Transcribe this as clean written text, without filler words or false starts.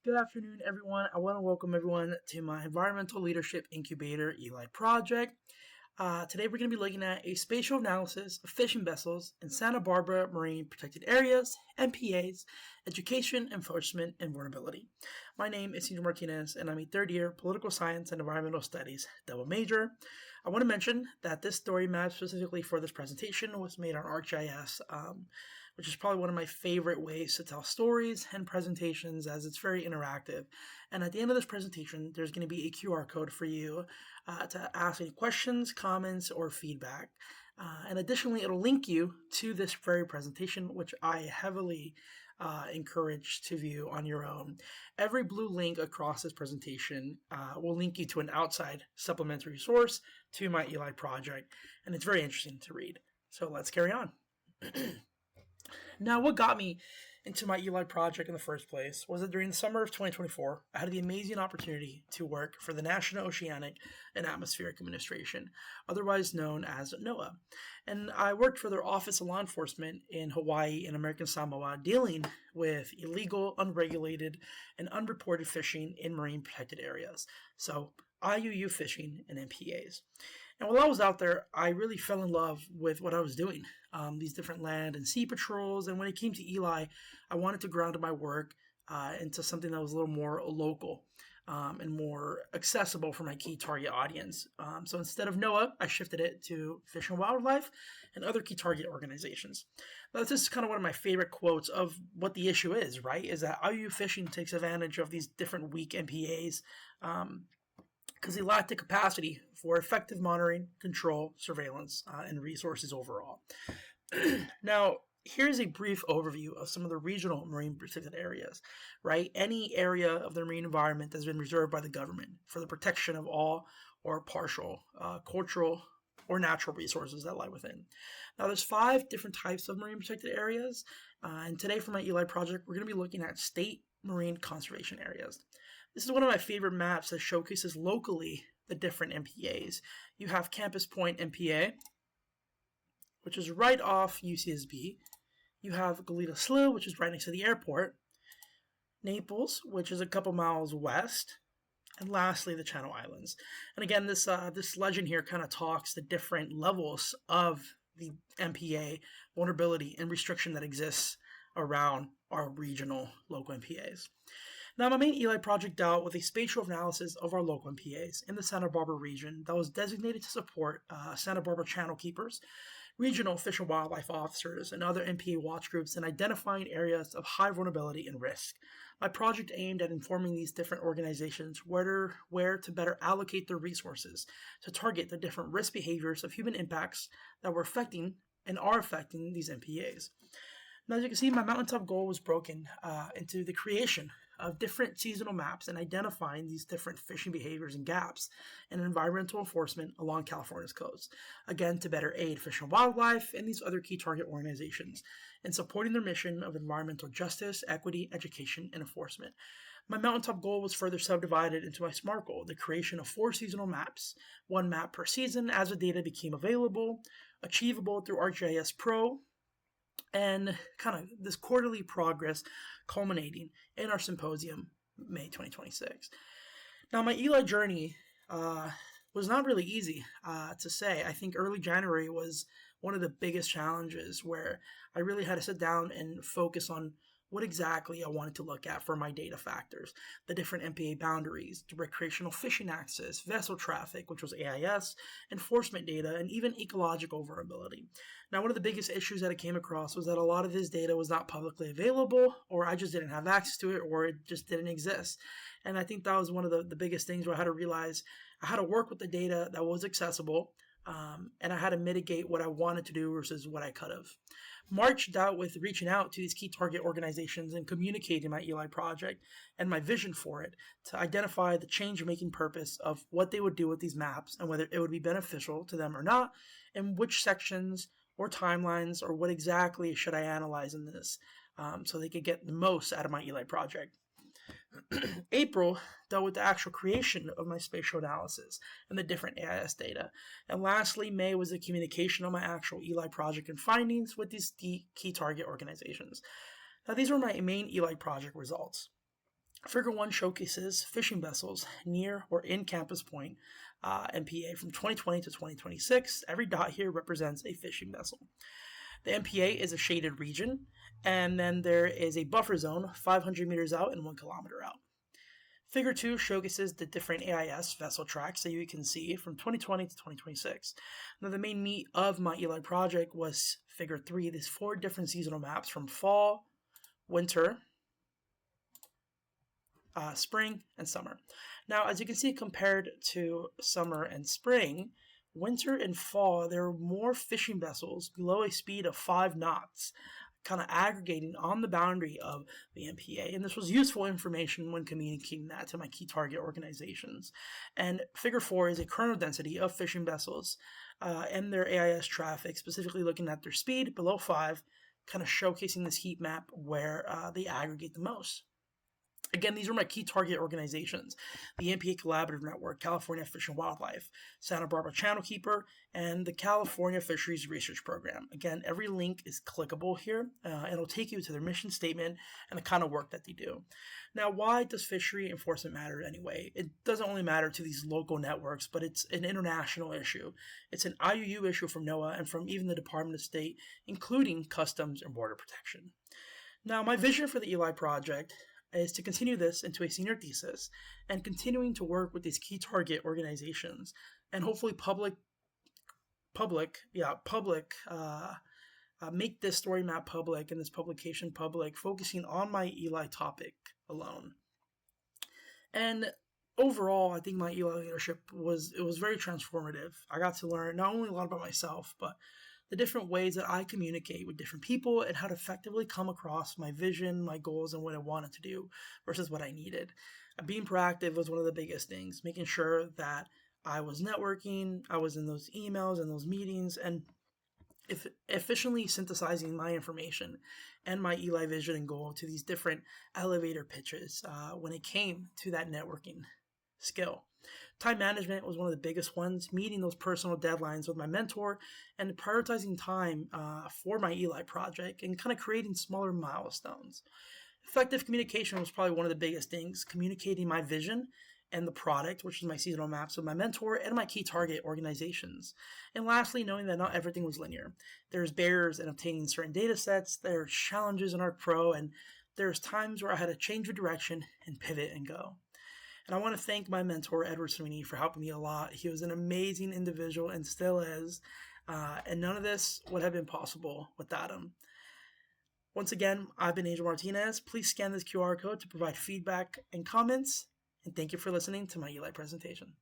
Good afternoon, everyone. I want to welcome everyone to my Environmental Leadership Incubator ELI project. Today we're going to be looking at a spatial analysis of fishing vessels in Santa Barbara Marine Protected Areas, MPAs, Education, Enforcement, and Vulnerability. My name is Cesar Martinez, and I'm a third-year Political Science and Environmental Studies double major. I want to mention that this story map specifically for this presentation was made on ArcGIS, which is probably one of my favorite ways to tell stories and presentations as it's very interactive. And at the end of this presentation, there's going to be a QR code for you to ask any questions, comments, or feedback. And additionally, it'll link you to this very presentation, which I heavily encourage to view on your own. Every blue link across this presentation will link you to an outside supplementary source to my ELI project, and it's very interesting to read. So let's carry on. Now, what got me into my ELI project in the first place was that during the summer of 2024, I had the amazing opportunity to work for the National Oceanic and Atmospheric Administration, otherwise known as NOAA. And I worked for their Office of Law Enforcement in Hawaii and American Samoa, dealing with illegal, unregulated, and unreported fishing in marine protected areas. So IUU fishing and MPAs. And while I was out there, I really fell in love with what I was doing, these different land and sea patrols. And when it came to ELI, I wanted to ground my work into something that was a little more local and more accessible for my key target audience. So instead of NOAA, I shifted it to Fish and Wildlife and other key target organizations. Now, this is kind of one of my favorite quotes of what the issue is, right? Is that IUU fishing takes advantage of these different weak MPAs because they lack the capacity for effective monitoring, control, surveillance, and resources overall. Now, here's a brief overview of some of the regional marine protected areas, right? Any area of the marine environment that's been reserved by the government for the protection of all or partial cultural or natural resources that lie within. Now, there's 5 different types of marine protected areas, and today for my ELI project, we're going to be looking at state marine conservation areas. This is one of my favorite maps that showcases locally the different MPAs. You have Campus Point MPA, which is right off UCSB. You have Goleta Slough, which is right next to the airport. Naples, which is a couple miles west. And lastly, the Channel Islands. And again, this legend here kind of talks the different levels of the MPA vulnerability and restriction that exists around our regional local MPAs. Now, my main ELI project dealt with a spatial analysis of our local MPAs in the Santa Barbara region that was designated to support Santa Barbara channel keepers, regional fish and wildlife officers, and other MPA watch groups in identifying areas of high vulnerability and risk. My project aimed at informing these different organizations where to better allocate their resources to target the different risk behaviors of human impacts that were affecting and are affecting these MPAs. Now, as you can see, my mountaintop goal was broken into the creation of different seasonal maps and identifying these different fishing behaviors and gaps in environmental enforcement along California's coast, again, to better aid fish and wildlife and these other key target organizations in supporting their mission of environmental justice, equity, education, and enforcement. My mountaintop goal was further subdivided into my SMART goal, the creation of 4 seasonal maps, 1 map per season as the data became available, achievable through ArcGIS Pro, and kind of this quarterly progress culminating in our symposium, May 2026. Now, my ELI journey was not really easy to say. I think early January was one of the biggest challenges where I really had to sit down and focus on what exactly I wanted to look at for my data factors, the different MPA boundaries, the recreational fishing access, vessel traffic, which was AIS, enforcement data, and even ecological vulnerability. Now, one of the biggest issues that I came across was that a lot of this data was not publicly available, or I just didn't have access to it, or it just didn't exist. And I think that was one of the biggest things where I had to realize I had to work with the data that was accessible, and I had to mitigate what I wanted to do versus what I could have. March dealt with reaching out to these key target organizations and communicating my ELI project and my vision for it to identify the change-making purpose of what they would do with these maps and whether it would be beneficial to them or not, and which sections or timelines or what exactly should I analyze in this so they could get the most out of my ELI project. April dealt with the actual creation of my spatial analysis and the different AIS data. And lastly, May was the communication of my actual ELI project and findings with these key target organizations. Now, these were my main ELI project results. Figure 1 showcases fishing vessels near or in Campus Point, MPA from 2020 to 2026. Every dot here represents a fishing vessel. The MPA is a shaded region, and then there is a buffer zone 500 meters out and 1 kilometer out. Figure 2 showcases the different AIS vessel tracks that you can see from 2020 to 2026. Now, the main meat of my Eli project was Figure 3, these 4 different seasonal maps from fall, winter, spring, and summer. Now, as you can see, compared to summer and spring, winter and fall, there were more fishing vessels below a speed of 5 knots, kind of aggregating on the boundary of the MPA. And this was useful information when communicating that to my key target organizations. And Figure 4 is a kernel density of fishing vessels and their AIS traffic, specifically looking at their speed below 5, kind of showcasing this heat map where they aggregate the most. Again, these are my key target organizations: the MPA Collaborative Network, California Fish and Wildlife, Santa Barbara Channel Keeper, and the California Fisheries Research Program. Again, every link is clickable here. It'll take you to their mission statement and the kind of work that they do. Now, why does fishery enforcement matter anyway? It doesn't only matter to these local networks, but it's an international issue. It's an IUU issue from NOAA and from even the Department of State, including Customs and Border Protection. Now, my vision for the Eli project is to continue this into a senior thesis and continuing to work with these key target organizations and hopefully make this story map public and this publication public, focusing on my Eli topic alone. And overall, I think my Eli leadership was very transformative. I got to learn not only a lot about myself, but the different ways that I communicate with different people and how to effectively come across my vision, my goals, and what I wanted to do versus what I needed. Being proactive was one of the biggest things, making sure that I was networking, I was in those emails and those meetings, and efficiently synthesizing my information and my Eli vision and goal to these different elevator pitches when it came to that networking skill. Time management was one of the biggest ones, meeting those personal deadlines with my mentor and prioritizing time for my Eli project and kind of creating smaller milestones. Effective communication was probably one of the biggest things, communicating my vision and the product, which is my seasonal maps, with my mentor and my key target organizations. And lastly, knowing that not everything was linear. There's barriers in obtaining certain data sets, there's challenges in ARC Pro, and there's times where I had to change the direction and pivot and go. And I want to thank my mentor, Edward Sweeney, for helping me a lot. He was an amazing individual and still is. And none of this would have been possible without him. Once again, I've been Angel Martinez. Please scan this QR code to provide feedback and comments. And thank you for listening to my Eli presentation.